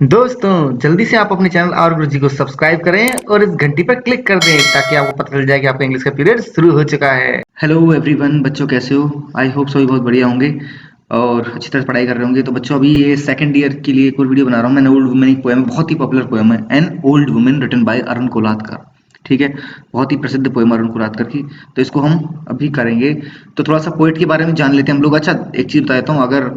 दोस्तों जल्दी से आप अपने चैनल और गुरुजी को सब्सक्राइब करें और इस घंटी पर क्लिक कर दें ताकि आपको पता चल जाए कि आपका इंग्लिश का पीरियड शुरू हो चुका है। हेलो एवरीवन, बच्चों कैसे हो? आई होप सभी बहुत बढ़िया होंगे और अच्छी तरह से पढ़ाई कर रहे होंगे। तो बच्चों अभी ये सेकंड ईयर के लिए एक और वीडियो बना रहा हूँ। मैंने ओल्ड वुमेन एक पोएम है, बहुत ही पॉपुलर पोएम है, an old woman written by Arun Kolatkar. ठीक है, बहुत ही प्रसिद्ध पोएम अरुण कोलातकर की। तो इसको हम अभी करेंगे। तो थोड़ा सा पोएट के बारे में जान लेते हैं हम लोग। अच्छा, एक चीज बता देता हूँ। अगर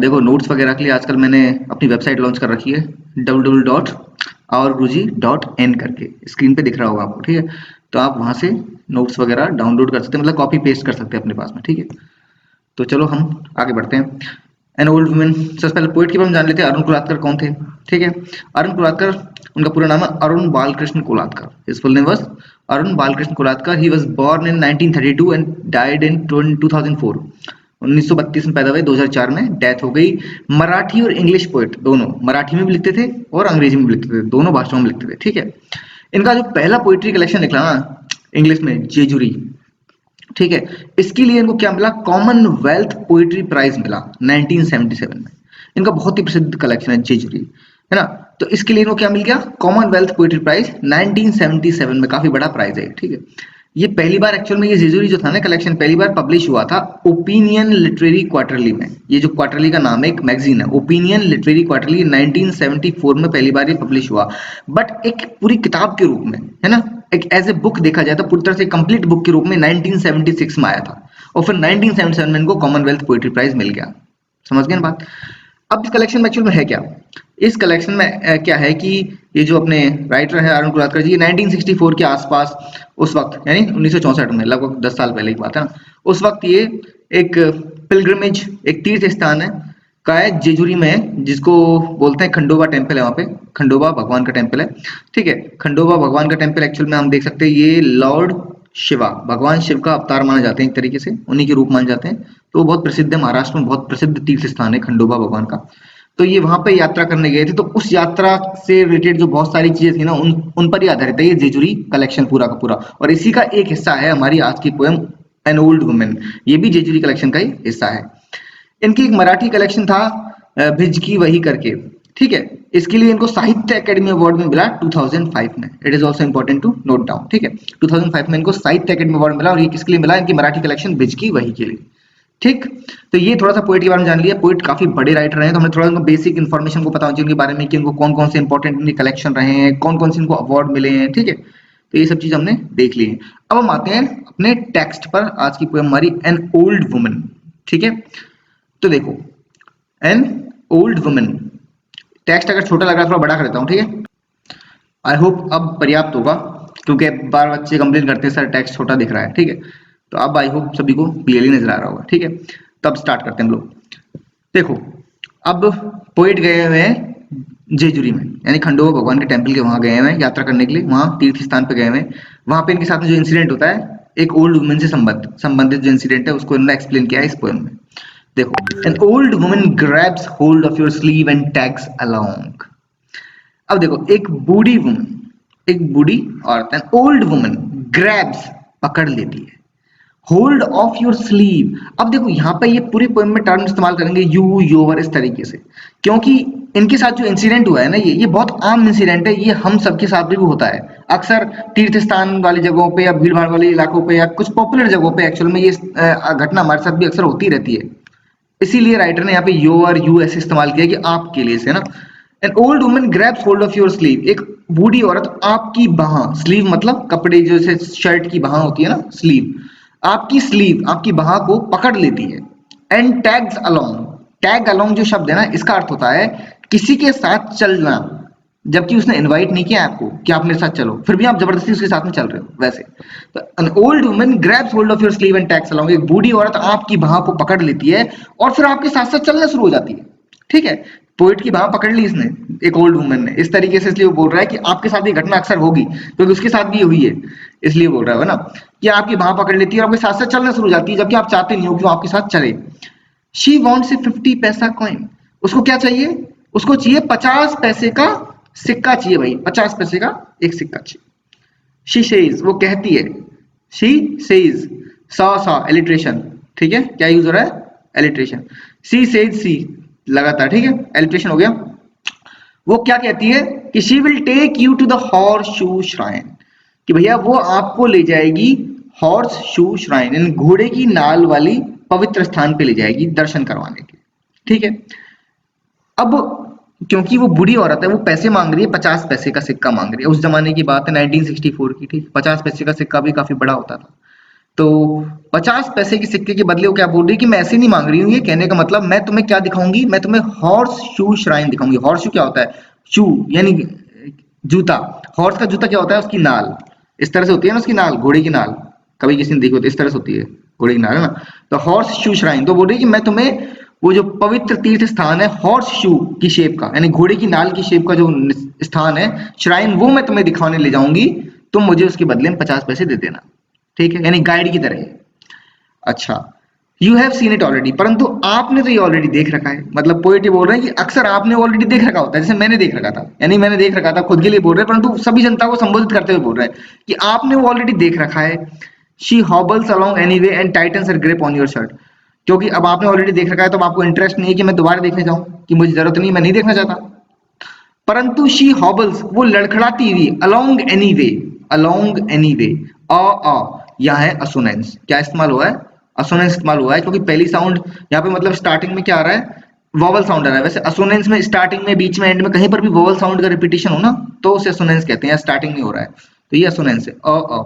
देखो, नोट्स वगैरह के लिए आजकल मैंने अपनी वेबसाइट लॉन्च कर रखी है www.ourguruji.in करके, स्क्रीन पे दिख रहा होगा आपको। ठीक है, तो आप वहां से नोट्स वगैरह डाउनलोड कर सकते हैं, मतलब कॉपी पेस्ट कर सकते हैं अपने पास में। ठीक है, तो चलो हम आगे बढ़ते हैं। एन ओल्ड वुमेन, सबसे पहले पोइट के बारे में जान लेते हैं। अरुण कोलातकर कौन थे? ठीक है, अरुण कोलातकर, उनका पूरा नाम है Arun Balkrishna Kolatkar. His full name was Arun Balkrishna Kolatkar. He was born in 1932 and died in 2004। 1932 में पैदा हुए, 2004 में डेथ हो गई। मराठी और इंग्लिश पोइट दोनों, मराठी में भी लिखते थे और अंग्रेजी में भी लिखते थे, दोनों भाषाओं में लिखते थे। ठीक है, इनका जो पहला पोइट्री कलेक्शन निकला ना इंग्लिश में, जेजुरी। ठीक है, इसके लिए इनको क्या मिला? कॉमनवेल्थ पोइट्री प्राइज मिला 1977 में। इनका बहुत ही प्रसिद्ध कलेक्शन है जेजुरी, है ना। तो इसके लिए इनको क्या मिल गया? कॉमनवेल्थ पोइट्री प्राइज 1977 में, काफी बड़ा प्राइज है। ठीक है, ये पहली बार एक्चुअल में ये जेजुरी जो था ना कलेक्शन, पहली बार पब्लिश हुआ था ओपिनियन लिटरेरी क्वार्टरली में। ये जो क्वार्टरली का नाम है, एक मैगजीन है ओपिनियन लिटरेरी क्वार्टरली, 1974 में पहली बार ये पब्लिश हुआ। बट एक पूरी किताब के रूप में, है ना, एक एज ए बुक देखा जाए तो पूरी तरह से कंप्लीट बुक के रूप में 1976 में आया था, और फिर 1977 में इनको कॉमनवेल्थ पोइट्री प्राइज मिल गया। समझ गए ना बात? अब इस कलेक्शन में एक्चुअल में है क्या? इस कलेक्शन में क्या है कि ये जो अपने राइटर है अरुण कोलातकर जी, 1964 के आसपास, उस वक्त यानी 1964 में, लगभग 10 साल पहले की बात है ना, उस वक्त ये एक पिलग्रिमेज, एक तीर्थ स्थान है का है जेजुरी में है, जिसको बोलते हैं खंडोबा टेम्पल है। वहाँ पे खंडोबा भगवान का टेम्पल है। ठीक है, खंडोबा भगवान का टेम्पल एक्चुअल में हम देख सकते हैं ये लॉर्ड शिवा, भगवान शिव का अवतार माने जाते हैं, एक तरीके से उन्हीं के रूप माने जाते हैं। तो वो बहुत प्रसिद्ध है, महाराष्ट्र में बहुत प्रसिद्ध तीर्थ स्थान है खंडोबा भगवान का। तो ये वहां पे यात्रा करने गए थे, तो उस यात्रा से रिलेटेड जो बहुत सारी चीजें थी ना, उन पर ही आधारित है ये जेजुरी कलेक्शन पूरा का पूरा। और इसी का एक हिस्सा है हमारी आज की पोएम एन ओल्ड वुमेन, ये भी जेजुरी कलेक्शन का ही हिस्सा है। इनकी एक मराठी कलेक्शन था भिज की वही करके। ठीक है, इसके लिए इनको साहित्य अकेडमी अवार्ड में मिला 2005 में। It is also important to note down. ठीक है, 2005 में इनको साहित्य अकेडमी अवार्ड मिला, और ये किसके लिए मिला? इनकी मराठी कलेक्शन भिज की वही के लिए। ठीक, तो ये थोड़ा सा पोइट के बारे में जान लिया। पोइट काफी बड़े राइटर रहे हैं, तो हमें थोड़ा बेसिक इन्फॉर्मेशन को पता होना चाहिए उनके बारे में कि इनको कौन कौन से इंपॉर्टेंट इनके कलेक्शन रहे हैं, कौन कौन से इनको अवार्ड मिले हैं। ठीक है, तो ये सब चीज हमने देख ली है। अब हम आते हैं अपने टेक्स्ट पर। आज की पोएम हमारी एन ओल्ड वुमन। ठीक है, तो देखो, एन ओल्ड वुमन, टेक्स्ट अगर छोटा लग रहा है थोड़ा बड़ा कर देता हूँ। ठीक है, आई होप अब पर्याप्त होगा, क्योंकि बार बच्चे कंप्लेन करते हैं सर टेक्स्ट छोटा दिख रहा है। ठीक है, तो अब आई होप सभी को क्लियरली नजर आ रहा होगा। ठीक है, तब स्टार्ट करते हैं हम लोग। देखो, अब पोइट गए हुए हैं जेजुरी में, यानी खंडोबा भगवान के टेम्पल के वहां गए हुए हैं यात्रा करने के लिए, वहां तीर्थ स्थान पे गए हुए हैं। वहां पे इनके साथ में जो इंसिडेंट होता है, एक ओल्ड वुमन से संबंधित जो इंसिडेंट है, उसको इन्होंने एक्सप्लेन किया है इस पोएम में। देखो, N old woman grabs hold of your sleeve and tags along. अब देखो, एक बूढ़ी वुमन, एक बूढ़ी औरत, एन ओल्ड वुमन ग्रैब्स, पकड़ लेती है, होल्ड ऑफ योर स्लीव। अब देखो यहाँ पे ये पूरी पोएम में टर्म इस्तेमाल करेंगे यू, योवर, इस तरीके से, क्योंकि इनके साथ जो इंसिडेंट हुआ है ना, ये बहुत आम इंसिडेंट है, ये हम सबके साथ भी होता है। अक्सर तीर्थ स्थान वाली जगहों पे या भीड़ भाड़ वाले इलाकों पे या कुछ पॉपुलर जगहों पे एक्चुअल में ये घटना हमारे साथ भी अक्सर होती रहती है। इसीलिए राइटर ने यहाँ पे योर, यू ऐसे इस्तेमाल किया कि आपके लिए से, है ना। N old woman grabs hold of your sleeve, एक बूढ़ी औरत आपकी बाह, स्लीव मतलब कपड़े जैसे शर्ट की बाह होती है ना, स्लीव, आपकी स्लीव, आपकी बाह को पकड़ लेती है। And tags along, tag along जो शब्द है ना, इसका अर्थ होता है किसी के साथ चलना, जबकि उसने इनवाइट नहीं किया आपको कि आप मेरे साथ चलो, फिर भी आप जबरदस्ती उसके साथ में चल रहे हो, वैसे। तो N old woman grabs hold of your sleeve and tags along, एक बूढ़ी औरत आपकी बाह को पकड़ लेती है और फिर आपके साथ साथ चलना शुरू हो जाती है। ठीक है, पोइट की बाह पकड़ ली इसने, एक ओल्ड वुमन ने, इस तरीके से इसलिए वो बोल रहा है कि आपके साथ ये घटना अक्सर होगी, क्योंकि उसके साथ भी ये हुई है, इसलिए बोल रहा है ना, कि आपकी बाह पकड़ लेती है और आपके साथ साथ चलना शुरू हो जाती है, जबकि आप चाहते नहीं हो कि वो आपके साथ चले। शी वॉन्ट्स ए 50 पैसा कॉइन, उसको क्या चाहिए? उसको चाहिए 50 पैसे का सिक्का चाहिए भाई, 50 पैसे का एक सिक्का चाहिए। शी सेज, वो कहती है, शी सेज, सा एलिट्रेशन। ठीक है, क्या यूज हो रहा है? एलिट्रेशन। सी सेज सी, लगातार। ठीक है, एलिट्रेशन हो गया। वो क्या कहती है कि she will take you to the horseshoe shrine, कि भैया वो आपको ले जाएगी हॉर्स शू श्राइन, यानी घोड़े की नाल वाली पवित्र स्थान पे ले जाएगी दर्शन करवाने के। ठीक है, अब क्योंकि वो बूढ़ी औरत है, वो पैसे मांग रही है, 50 पैसे का सिक्का मांग रही है। उस जमाने की बात है 1964 की, ठीक, 50 पैसे का सिक्का भी काफी बड़ा होता था। तो 50 पैसे के सिक्के के बदले वो क्या बोल रही है कि मैं ऐसे नहीं मांग रही हूँ, ये कहने का मतलब मैं तुम्हें क्या दिखाऊंगी, मैं तुम्हें हॉर्स शू श्राइन दिखाऊंगी। हॉर्स शू क्या होता है? शू यानी जूता। हॉर्स का जूता क्या होता है? उसकी नाल इस तरह से होती है ना, उसकी नाल, घोड़े की नाल, कभी किसी ने देखी होती है, इस तरह से होती है घोड़े की नाल, है ना। तो हॉर्स शू श्राइन, तो बोल रही है कि मैं तुम्हें वो जो पवित्र तीर्थ स्थान है हॉर्स शू की शेप का, यानी घोड़े की नाल की शेप का जो स्थान है श्राइन, वो मैं तुम्हें दिखाने ले जाऊंगी, तुम मुझे उसके बदले में 50 पैसे दे देना। ठीक है, यानी गाइड की तरह। अच्छा, you have seen it already, परंतु आपने तो ये ऑलरेडी देख रखा है। मतलब पोएट ये बोल रहे हैं कि अक्सर आपने ऑलरेडी देख रखा होता है, जैसे मैंने देख रखा था, यानी मैंने देख रखा था, खुद के लिए बोल रहे हैं, परंतु सभी जनता को संबोधित करते हुए बोल रहे हैं कि आपने वो ऑलरेडी देख रखा है। She hobbles along anyway and tightens her grip on your shirt, क्योंकि अब आपने ऑलरेडी देख रखा है तो अब आपको इंटरेस्ट नहीं है कि मैं दोबारा देखने जाऊं, कि मुझे जरूरत नहीं, मैं नहीं देखना चाहता। परंतु शी हॉबल्स, वो लड़खड़ाती हुई, along any way, along any way, uh यहाँ है असोनेंस, क्या इस्तेमाल हुआ है? असोनेंस इस्तेमाल हुआ है, क्योंकि पहली साउंड यहाँ पे मतलब स्टार्टिंग में क्या आ रहा है? वोवल साउंड आ रहा है। वैसे असोनेंस में स्टार्टिंग में, बीच में, एंड में कहीं पर भी वोवल साउंड का रिपीटेशन हो ना, तो उसे असोनेंस कहते हैं। स्टार्टिंग में हो रहा है तो ये असोनेंस है, अ।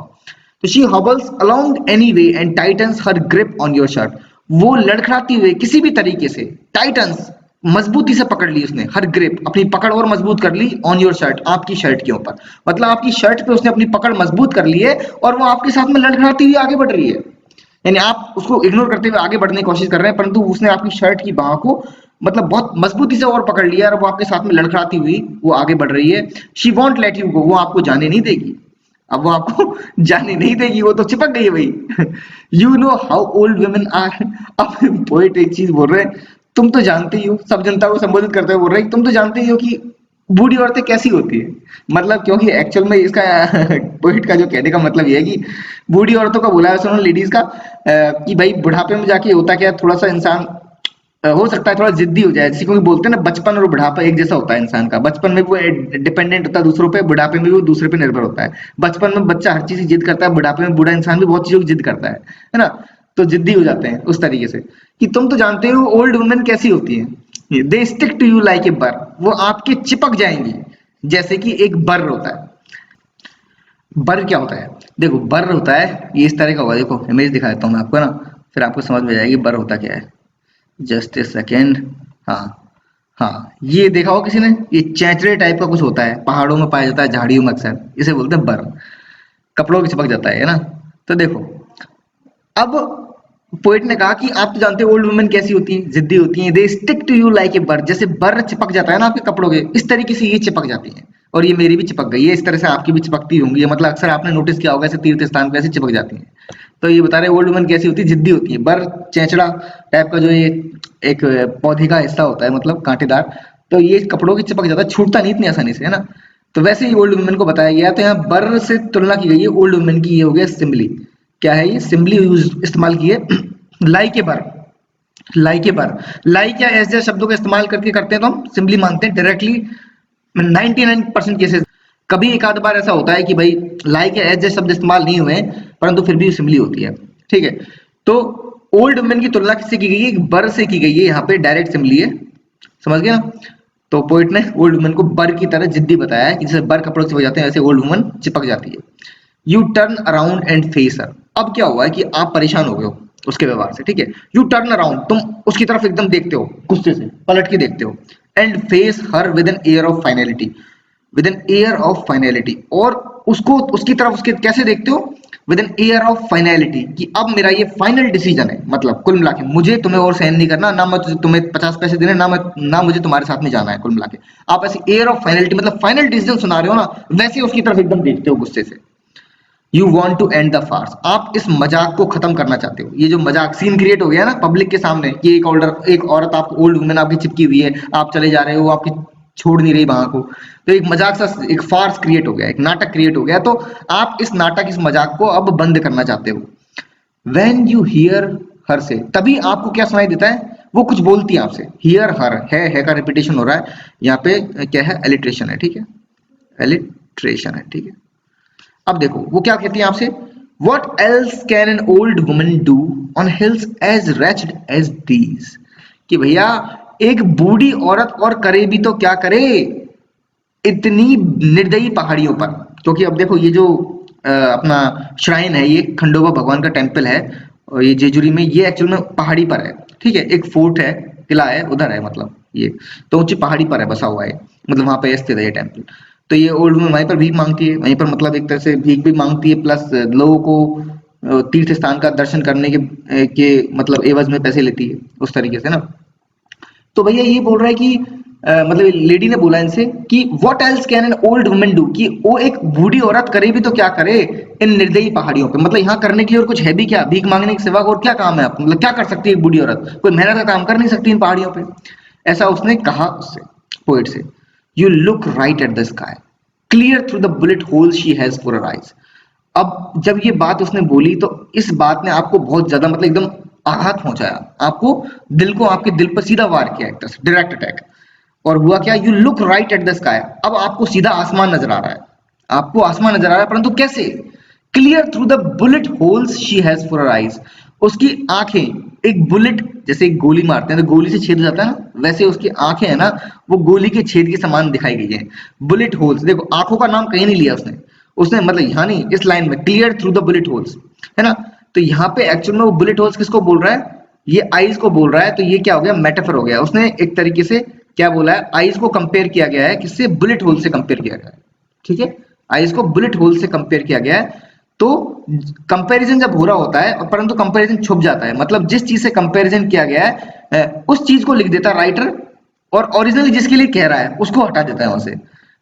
तो she hobbles along any way and tightens her grip on your shirt, वो लड़खड़ाती हुए किसी भी तरीके से, टाइटन्स मजबूती से पकड़ ली उसने, हर ग्रिप अपनी पकड़ और मजबूत कर ली, ऑन योर शर्ट, आपकी शर्ट के ऊपर, मतलब आपकी शर्ट पे उसने अपनी पकड़ मजबूत कर ली है और वो आपके साथ में लड़खड़ाती हुई आगे बढ़ रही है। यानी आप उसको इग्नोर करते हुए आगे बढ़ने की कोशिश कर रहे हैं, परंतु उसने आपकी शर्ट की बाह को मतलब बहुत मजबूती से और पकड़ लिया और वो आपके साथ में लड़खड़ाती हुई वो आगे बढ़ रही है। She won't let you go, वो आपको जाने नहीं देगी। अब वो आपको जाने नहीं देगी, वो तो चिपक गई है भाई। You know how old women are. अब पोएट एक चीज बोल रहे हैं, तुम तो जानते ही हो, सब जनता को संबोधित करते हुए बोल रहे हैं, तुम तो जानते ही हो कि बूढ़ी औरतें कैसी होती है। मतलब क्योंकि एक्चुअल में इसका पोइट का जो कहने का मतलब ये है कि बूढ़ी औरतों का बोला है सुनो लेडीज का, कि भाई बुढ़ापे में जाके होता क्या है, थोड़ा सा इंसान हो सकता है थोड़ा जिद्दी हो जाए, जैसे क्योंकि बोलते हैं ना बचपन और बुढ़ापा एक जैसा होता है इंसान का। बचपन में वो डिपेंडेंट होता है दूसरों पे, बुढ़ापे में वो दूसरे पे निर्भर होता है। बचपन में बच्चा हर चीज की जिद करता है, बुढ़ापे में बूढ़ा इंसान भी बहुत चीजों की जिद करता है ना। तो जिद्दी हो जाते हैं उस तरीके से, कि तुम तो जानते हो ओल्ड वुमेन कैसी होती है, they stick to you like a burr, वो आपके चिपक जाएंगी जैसे कि एक बर होता है। बर क्या होता है? देखो बर होता है ये इस तरह का होगा, देखो इमेज दिखा देता हूँ मैं आपको ना, फिर आपको समझ में जाएगी बर होता क्या है। Just a second. हाँ, हाँ, ये देखा हो किसी ने, ये चैचड़े टाइप का कुछ होता है, पहाड़ों में पाया जाता है, झाड़ियों में अक्सर, इसे बोलते हैं बर, कपड़ों की चिपक जाता है ना। तो देखो, अब पोइट ने कहा कि आप तो जानते हो ओल्ड वुमेन कैसी होती हैं, जिद्दी होती हैं, they stick to you like a burr, जैसे बर चिपक जाता है ना आपके कपड़ों के, इस तरीके से ये चिपक जाती हैं। और ये मेरी भी चिपक गई है, इस तरह से आपकी भी चिपकती होंगी, मतलब अक्सर आपने नोटिस किया होगा ऐसे तीर्थ स्थान पे ऐसे चिपक जाती हैं। तो ये बता रहे ओल्ड वुमेन कैसी होती है, जिद्दी होती है। बर चैचड़ा टाइप का जो ये एक पौधे का हिस्सा होता है, मतलब कांटेदार, तो ये कपड़ों की चिपक जाता है, छूटता नहीं इतनी आसानी से, है ना। तो वैसे ही ओल्ड वुमेन को बताया गया, तो यहाँ बर से तुलना की गई है ओल्ड वुमेन की, ये हो गया सिम्बली। क्या है ये? सिम्बली यूज इस्तेमाल की है। लाइक ए बर, लाइक ए बर, लाइक या एस जैसे शब्दों का इस्तेमाल करके करते हैं तो हम सिंपली मानते हैं डायरेक्टली 99% केसेस। कभी एक आध बार ऐसा होता है कि भाई लाइक या एस जैसे शब्द इस्तेमाल नहीं हुए परंतु फिर भी सिंपली होती है। ठीक है, तो ओल्ड वुमेन की तुलना किससे की गई है? बर से की गई है, यहाँ पे डायरेक्ट सिंपली है, समझ गया ना। तो पोइट ने ओल्ड वुमन को बर की तरह जिद्दी बताया है कि जैसे बर कपड़ों से हो जाते हैं ऐसे ओल्ड वुमन चिपक जाती है। You turn around and face her, अब क्या हुआ है कि आप परेशान हो गए हो उसके व्यवहार से, ठीक है। यू टर्न अराउंड, तुम उसकी तरफ एकदम देखते हो, गुस्से से पलट के देखते हो, and face her with an air of finality, with an air of finality, और उसको उसकी तरफ उसके कैसे देखते हो? With an air of finality, कि अब मेरा ये फाइनल डिसीजन है, मतलब कुल मिला के मुझे तुम्हें और सहन नहीं करना, ना मैं तुम्हें 50 पैसे देने, ना मुझे तुम्हारे साथ में जाना है, कुल मिला के। आप ऐसे एयर ऑफ फाइनलिटी मतलब फाइनल डिसीजन सुना रहे हो ना, वैसे उसकी तरफ एकदम देखते हो गुस्से से। You want to end the farce, आप इस मजाक को खत्म करना चाहते हो। ये जो मजाक सीन क्रिएट हो गया ना पब्लिक के सामने कि एक औरत आपको ओल्ड वुमेन आपकी चिपकी हुई है, आप चले जा रहे हो, आपकी छोड़ नहीं रही वहां को, तो एक मजाक सा एक फार्स क्रिएट हो गया, एक नाटक क्रिएट हो गया, तो आप इस नाटक इस मजाक को अब बंद करना चाहते हो। When you hear her say, तभी आपको क्या सुनाई देता है? वो कुछ बोलती है आपसे। हियर हर है का रिपीटेशन हो रहा है यहाँ पे, क्या है, एलिट्रेशन है, ठीक है, एलिट्रेशन है, ठीक है। अब देखो वो क्या कहती है आपसे, what else can an old woman do on hills as wretched as these, कि भैया एक बूढ़ी औरत और करे भी तो क्या करे इतनी निर्दयी पहाड़ियों पर। क्योंकि अब देखो ये जो अपना श्राइन है, ये खंडोबा भगवान का टेम्पल है, और ये जेजुरी में, ये एक्चुअल में पहाड़ी पर है, ठीक है, एक फोर्ट है, किला है उधर है, मतलब ये तो ऊंची पहाड़ी पर है, बसा हुआ है, मतलब वहां पे स्थित है ये टेम्पल। तो ये ओल्ड वुमन वहीं पर भीख मांगती है, वहीं पर मतलब एक तरह से भीख भी मांगती है, प्लस लोगों को तीर्थ स्थान का दर्शन करने के मतलब एवज में पैसे लेती है, उस तरीके से ना। तो भैया ये बोल रहा है कि मतलब लेडी ने बोला इनसे कि what else can an old woman do, कि वो एक बूढ़ी औरत करे भी तो क्या करे इन निर्दयी पहाड़ियों पे, मतलब यहाँ करने के लिए और कुछ है भी क्या, भीख मांगने के सिवा और क्या काम है आप, मतलब क्या कर सकती है एक बूढ़ी औरत, कोई मेहनत का काम कर नहीं सकती इन पहाड़ियों पे। ऐसा उसने कहा उससे, पोइट से। You look right at the sky clear through the bullet hole she has for her eyes. अब जब ये बात उसने बोली तो इस बात ने आपको बहुत ज्यादा मतलब एकदम आघात पहुंचाया, आपको दिल को, आपके दिल पर सीधा वार किया, एक तरह से डायरेक्ट अटैक। और हुआ क्या, you look right at the sky, अब आपको सीधा आसमान नजर आ रहा है, आपको आसमान नजर आ रहा है, परंतु कैसे, clear through the bullet holes she has for her eyes, उसकी आंखें एक बुलेट, जैसे एक गोली मारते हैं तो गोली से छेद जाता है ना, वैसे उसकी आंखें है ना, वो गोली के छेद के समान दिखाई गई है। बुलेट होल्स, देखो आंखों का नाम कहीं नहीं लिया उसने, उसने मतलब यहाँ नहीं, इस लाइन में clear through the bullet holes, है ना। तो यहाँ पे एक्चुअल में वो बुलेट होल्स किसको बोल रहा है, ये आईज को बोल रहा है। तो ये क्या हो गया, मेटाफर हो गया, उसने एक तरीके से क्या बोला है, आईज को कंपेयर किया गया है किससे, बुलेट होल से कंपेयर किया गया है, ठीक है, आईज को बुलेट होल से कंपेयर किया गया है। तो कंपैरिजन जब हो रहा होता है और परंतु कंपैरिजन छुप जाता है, मतलब जिस चीज से कंपैरिजन किया गया है उस चीज को लिख देता है राइटर, और ओरिजिनली जिसके लिए कह रहा है उसको हटा देता है वहां से।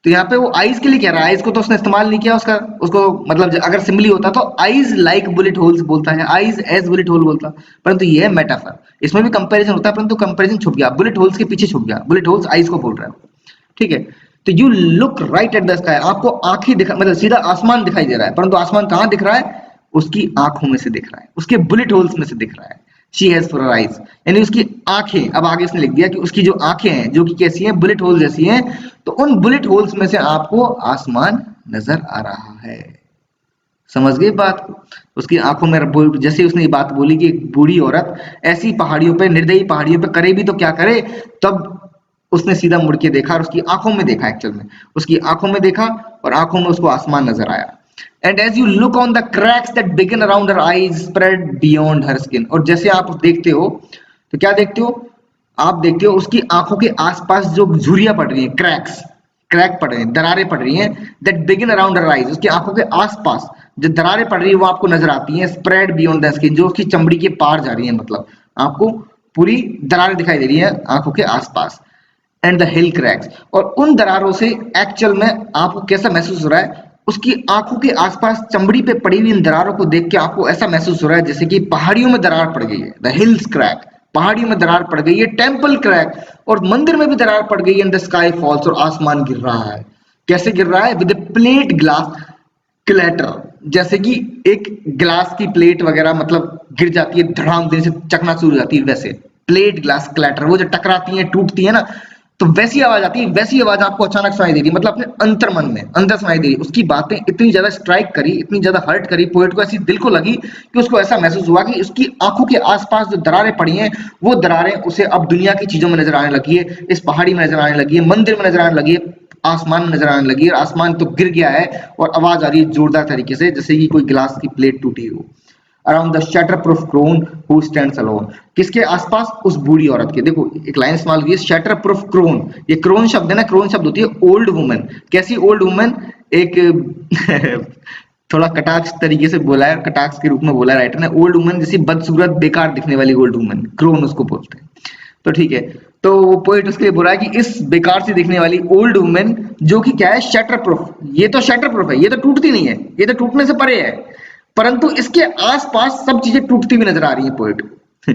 तो यहाँ पे वो आइज के लिए कह रहा है, आइज को तो उसने इस्तेमाल नहीं किया उसका, उसको मतलब अगर सिमिली होता तो आइज लाइक बुलेट होल्स बोलता है, आइज एज बुलेट होल बोलता, परंतु ये है मेटाफर, इसमें भी कंपैरिजन होता है परंतु कंपैरिजन छुप गया, बुलेट होल्स के पीछे छुप गया, बुलेट होल्स आइज को बोल रहा है, ठीक है। तो you look right at the sky, आपको आंखें दिखा, मतलब सीधा आसमान दिखाई दे रहा है, परंतु आसमान कहाँ दिख रहा है, उसकी आंखों में से दिख रहा है, उसके बुलेट होल्स में से दिख रहा है। शी हैज फॉर आइज, यानी उसकी आंखें, अब आगे इसने लिख दिया कि उसकी जो आंखें हैं जो कि कैसी हैं, बुलेट होल जैसी हैं, तो उन बुलेट होल्स में से आपको आसमान नजर आ रहा है। समझ गए बात को, उसकी आंखों में जैसे उसने ये बात बोली कि एक बूढ़ी औरत ऐसी पहाड़ियों पे, निर्दयी पहाड़ियों पे करे भी तो क्या करे, तब उसने सीधा मुड़ के देखा और उसकी आंखों में देखा, एक्चुअल में उसकी आंखों में देखा और आंखों में उसको आसमान नजर आया। And as you look on the cracks that begin around her eyes spread beyond her skin, और जैसे आप देखते हो तो क्या देखते हो, आप देखते हो उसकी आंखों के आसपास जो झुर्रियां पड़ रही हैं, क्रैक्स, क्रैक पड़ रहे हैं, दरारें पड़ रही हैं, that begin around her eyes, उसकी आंखों के आसपास जो दरारें पड़ रही है वो आपको नजर आती हैं, स्प्रेड बियॉन्ड द स्किन, जो उसकी चमड़ी के पार जा रही है, मतलब आपको पूरी दरारें दिखाई दे रही है आंखों के आसपास। एंड द हिल क्रैक्स, और उन दरारों से एक्चुअल में आपको कैसा महसूस हो रहा है, उसकी आंखों के आसपास चमड़ी पे पड़ी हुई इन दरारों को देख के आपको ऐसा महसूस हो रहा है जैसे कि पहाड़ियों में दरार पड़ गई है, द हिल्स क्रैक, पहाड़ियों में दरार पड़ गई है, टेम्पल क्रैक, और मंदिर में भी दरार पड़ गई है, इन द स्काई फॉल्स, और आसमान गिर रहा है। कैसे गिर रहा है, विद प्लेट ग्लास क्लैटर, जैसे कि एक ग्लास की प्लेट वगैरह मतलब गिर जाती है धड़ाम देने से, चकनाचूर हो जाती है, वैसे प्लेट ग्लास क्लैटर, वो जो टकराती है टूटती है ना, तो वैसी आवाज आती है, वैसी आवाज आपको अचानक सुनाई दे रही है, मतलब अपने अंतर मन में अंदर सुनाई दे रही है। उसकी बातें इतनी ज्यादा स्ट्राइक करी, इतनी ज्यादा हर्ट करी पोएट को, ऐसी दिल को लगी कि उसको ऐसा महसूस हुआ कि उसकी आंखों के आसपास जो दरारें पड़ी हैं वो दरारें उसे अब दुनिया की चीजों में नजर आने लगी है, इस पहाड़ी में नजर आने लगी है, मंदिर में नजर आने लगी है, आसमान में नजर आने लगी है, और आसमान तो गिर गया है और आवाज आ रही है जोरदार तरीके से जैसे कि कोई गिलास की प्लेट टूटी हो। Around the shatterproof crone who stands alone, किसके आसपास, उस बूढ़ी औरत के। देखो एक लाइन इस्तेमाल की है, शटर प्रूफ क्रोन, ये क्रोन शब्द है ना, क्रोन शब्द होती है ओल्ड वुमन, कैसी ओल्ड वुमन, एक थोड़ा कटाक्ष तरीके से बोला है, कटाक्ष के रूप में बोला है राइटर ने, ओल्ड वुमन जैसी बदसूरत बेकार दिखने वाली ओल्ड वुमन, क्रोन उसको बोलते हैं। तो ठीक है, तो वो पोइट उसके लिए बोला है कि इस बेकार से दिखने वाली ओल्ड वुमन जो कि क्या है, शटर प्रूफ, ये तो शटर प्रूफ है, ये तो टूटती नहीं है, ये तो टूटने से परे है, परंतु इसके आसपास सब चीजें टूटती हुई नजर आ रही है पोएट को।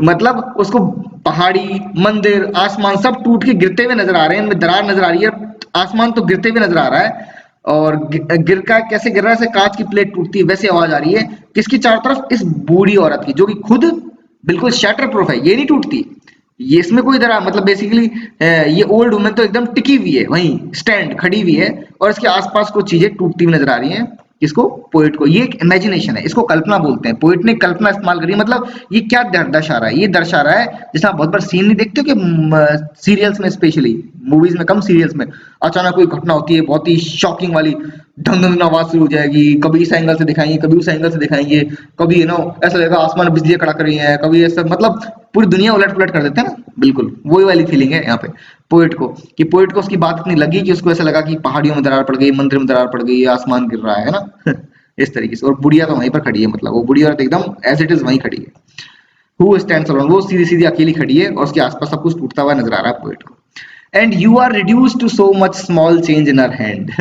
मतलब उसको पहाड़ी, मंदिर, आसमान सब टूट के गिरते हुए नजर आ रहे हैं, इनमें दरार नजर आ रही है, आसमान तो गिरते हुए नजर आ रहा है, और गिर का कैसे गिर रहा है, जैसे कांच की प्लेट टूटती है वैसे आवाज आ रही है, किसकी चारों तरफ, इस बूढ़ी औरत की, जो कि खुद बिल्कुल शटर प्रूफ है, ये नहीं टूटती, ये इसमें कोई तरह मतलब बेसिकली ये ओल्ड वुमेन तो एकदम टिकी हुई है, वहीं स्टैंड खड़ी हुई है, और इसके आसपास कुछ चीजें टूटती हुई नजर आ रही हैं। किसको? पोएट को। ये एक इमेजिनेशन है, इसको कल्पना बोलते हैं। पोएट ने कल्पना इस्तेमाल करी है, मतलब ये क्या दर्शा रहा है? ये दर्शा रहा है, जैसे आप बहुत बार सीन नहीं देखते हो कि सीरियल्स में, स्पेशली मूवीज में कम, सीरियल्स में अचानक कोई घटना होती है बहुत ही शॉकिंग वाली, ढंग ढंग आवाज शुरू हो जाएगी, कभी इस एंगल से दिखाएंगे, कभी उस एंगल से दिखाएंगे, कभी ऐसा लगेगा आसमान में बिजली कड़क रही है, कभी ऐसा, मतलब पूरी दुनिया उलट पुलट कर देते हैं ना, बिल्कुल वही वाली फीलिंग है यहाँ पे पोएट को, कि पोएट को उसकी बात इतनी लगी कि उसको ऐसा लगा कि पहाड़ियों में दरार पड़ गई, मंदिर में दरार पड़ गई, आसमान गिर रहा है ना इस तरीके से। और बुढ़िया तो वहीं पर खड़ी है, मतलब वो बुढ़िया औरत एकदम एज इट इज वहीं खड़ी है। हु स्टैंड्स अलोन, वो सीधी सीधी अकेली खड़ी है, और उसके आसपास सब कुछ टूटता हुआ नजर आ रहा है पोएट को। And you are reduce to so much small change in her hand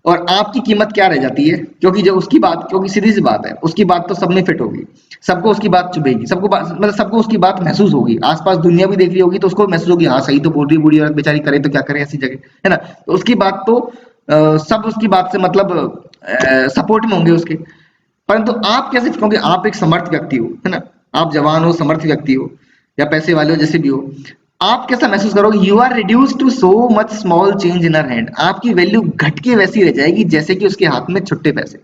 और आपकी कीमत क्या रह जाती है? क्योंकि जो उसकी बात, क्योंकि सीधी सी बात है, उसकी बात तो सब में फिट होगी, सबको उसकी बात चुभेगी, मतलब सबको उसकी बात महसूस होगी, आसपास दुनिया भी देख रही होगी तो उसको महसूस होगी, हाँ सही तो बोल रही बूढ़ी औरत बेचारी, करे तो क्या करे ऐसी जगह, है ना? तो उसकी बात तो सब उसकी बात से मतलब सपोर्ट में होंगे उसके। परंतु आप कैसे, क्योंकि आप एक समर्थ व्यक्ति हो, है ना, आप जवान हो, समर्थ व्यक्ति हो, या पैसे वाले हो, जैसे भी हो, आप कैसा महसूस करोगे? You are reduce to so much small change in her hand, आपकी वैल्यू घट के वैसी रह जाएगी जैसे कि उसके हाथ में छुट्टे पैसे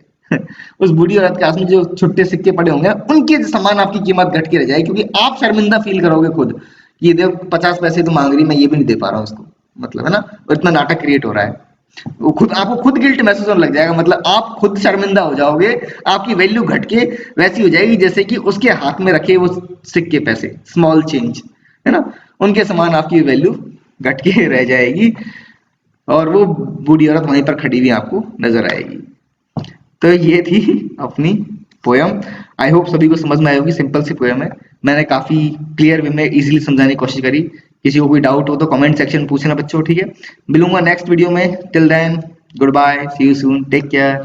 उस बूढ़ी औरत के हाथ में जो छुट्टे सिक्के पड़े होंगे ना, उनके समान आपकी कीमत घट के रह जाएगी, क्योंकि आप शर्मिंदा फील करोगे खुद कि ये देख 50 पैसे तो मांग रही, मैं ये भी नहीं दे पा रहा हूँ उसको, मतलब, है ना? और इतना नाटक क्रिएट हो रहा है, वो खुद आपको खुद गिल्ट महसूस होने लग जाएगा, मतलब आप खुद शर्मिंदा हो जाओगे, आपकी वैल्यू घट के वैसी हो जाएगी जैसे कि उसके हाथ में रखे वो सिक्के पैसे, स्मॉल चेंज, है ना, उनके समान आपकी वैल्यू घट के रह जाएगी, और वो बूढ़ी औरत वहीं पर खड़ी हुई आपको नजर आएगी। तो ये थी अपनी पोयम। आई होप सभी को समझ में आई होगी, सिंपल सी पोयम है, मैंने काफी क्लियर वे में इजीली समझाने की कोशिश करी। किसी को कोई डाउट हो तो कमेंट सेक्शन पूछना बच्चों, ठीक है? मिलूंगा नेक्स्ट वीडियो में, till then goodbye, see you soon, take care.